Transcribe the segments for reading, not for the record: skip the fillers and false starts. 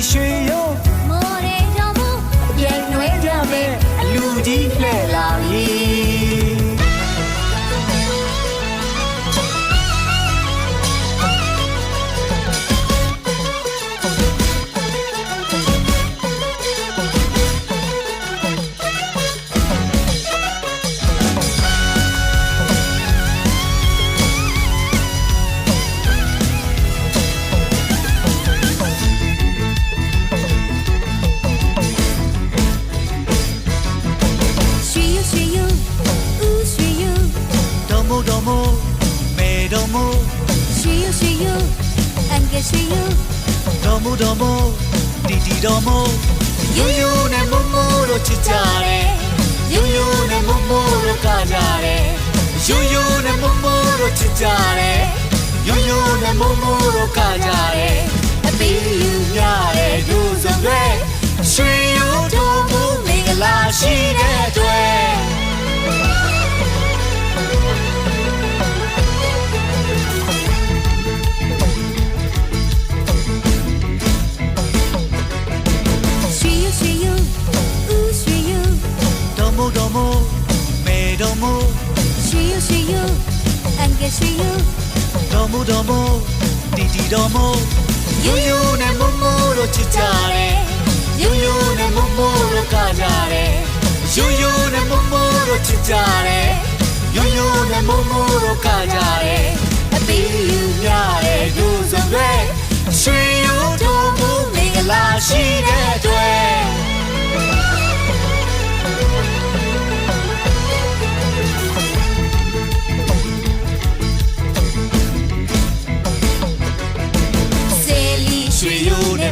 ရွှေရုံမိုးရေတော်မူပြည့်နွေးကြမယ်အလူကြီးလှဲ့လာပြီတော်မို့တီတီတော်မို့ယူယူနဲ့မမို့တို့ချစ်ကြတယ်ယူယူနဲ့မမို့တို့ကကြတယ်ယူယူနဲ့မမို့တို့ချစ်ကြတယ်ယူယူနဲ့မမို့တို့ကကြတယ်အပီးယူရတယ်ဒုစံတွေရွှေယူတော်မူမင်္ဂလာရှိတဲ့အတွက်တော်မို့မေတော်မို့ရွှေယူအန်ကရွှေယူတော်မို့တီတီတော်မို့ယူယူနဲ့မမို့တို့ချစ်ကြတယ်ယူယူနဲ့မမို့တို့ကကြတယ်ယူယူနဲ့မမို့တို့ချစ်ကြတယ်ယူယူနဲ့မမို့တို့ကကြတယ်အပီးယူရတယ်ဒုစံတွေရွှေယူတော်မူမင်္ဂလာရှိတဲ့အတွက်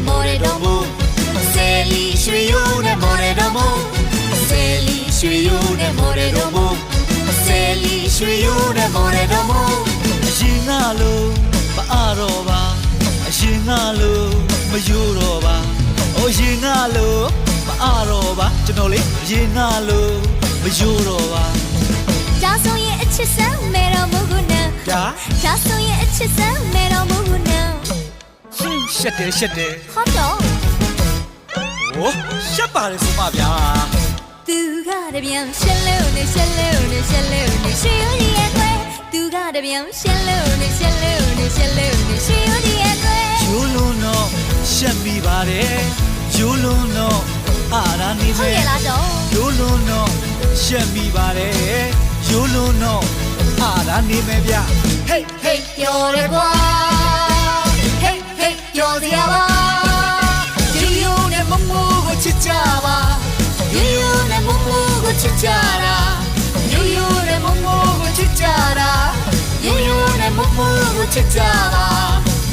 မိုးရေတော်မူဆယ်လီရွှေယူနဲ့မိုးရေတော်မူဆယ်လီရွှေယူနဲ့မိုးရေတော်မူဆယ်လီရွှေယူနဲ့မိုးရေတော်မူအရင်ကလို့မအားတော့ပါအရင်ကလို့မယူတော့ပါအရင်ကလို့မအားတော့ပါကျွန်တော်လေအရင်ကလို့မယူတော့ပါဒါဆိုရင်အချစ်စမ်းမဲတော်မူကုနာဒါဆိုရင်အချစ်စမ်းမဲတော်မူကုနာရှက်တယ်ဟုတ်တော့ဟိုရှက်ပါတယ်ဆိုပါဗျာသူကတပြန်ရှက်လို့နေရွှေယူဒီရဲ့ကွယ်သူကတပြန်ရှက်လို့နေရွှေယူဒီရဲ့ကွယ်ယူလုံးတော့ရှက်မိပါတယ်ယူလုံးတော့အားရနေမယ်ဟုတ်ရဲ့လားတော့ယူလုံးတော့ရှက်မိပါတယ်ယူလုံးတော့အားရနေမယ်ဗျဟေးပြောရကွာပြောစရာပါယူယူနဲ့မမိုးကိုချစ်ကြပါယူယူနဲ့မမိုးကိုချစ်ကြတာယူယူနဲ့မမိုးကိုချစ်ကြတာယူယူနဲ့မမိုးကိုချစ်ကြပါ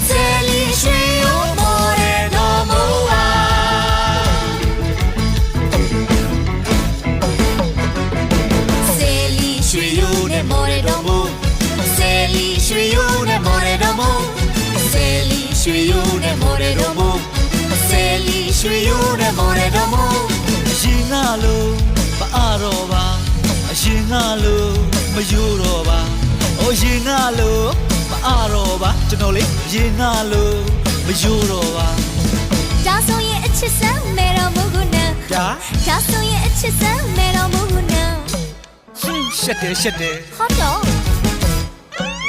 ဆယ်လီရွှေယူမိုးရေတော်မူပါဆယ်လီရွှေယူနဲ့မိုးရေတော်မူဆယ်လီရွှေယူနဲ့မိုးရေတော်မူဆယ်လီရွှေယူနဲ့မိုးရေတော်မူဆယ်လီရွှေယူနဲ့မိုးရေတော်မူအရင်ကလို့မအားတော့ပါအရင်ကလို့မယူတော့ပါအရင်ကလို့မအားတော့ပါကျွန်တော်လေအရင်ကလို့မယူတော့ပါဒါဆိုရင်အချစ်စမ်းမဲတော်မူကုနာဒါဆိုရင်အချစ်စမ်းမဲတော်မူကုနာရှက်တယ်ဟုတ်တော့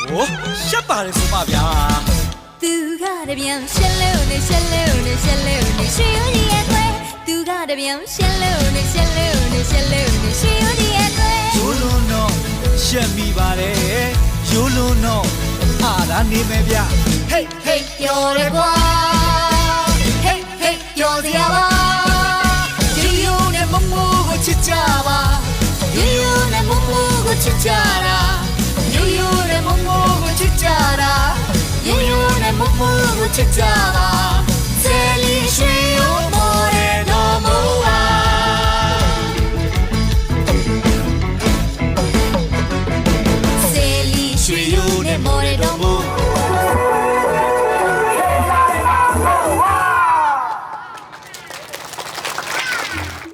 ဟိုရှက်ပါတယ်ဆိုပါဗျာသူကတပြန်ရှက်လို့နေရွှေယူဒီရဲ့ကွယ်သူကတပြန်ရှက်လို့နေရွှေယူဒီရဲ့ကွယ်ယူလုံးတော့ရှက်မိပါတယ်ယူလုံးတော့အားရနေမယ်ဗျဟေးပြောရကွာပြောစရာပါယူယူနဲ့မမိုးကိုချစ်ကြပါယူယူနဲ့မမိုးကိုချစ်ကြတာယူယူနဲ့မမိုးကိုချစ်ကြတာယူယူနဲ့မမိုးကိုချစ်ကြ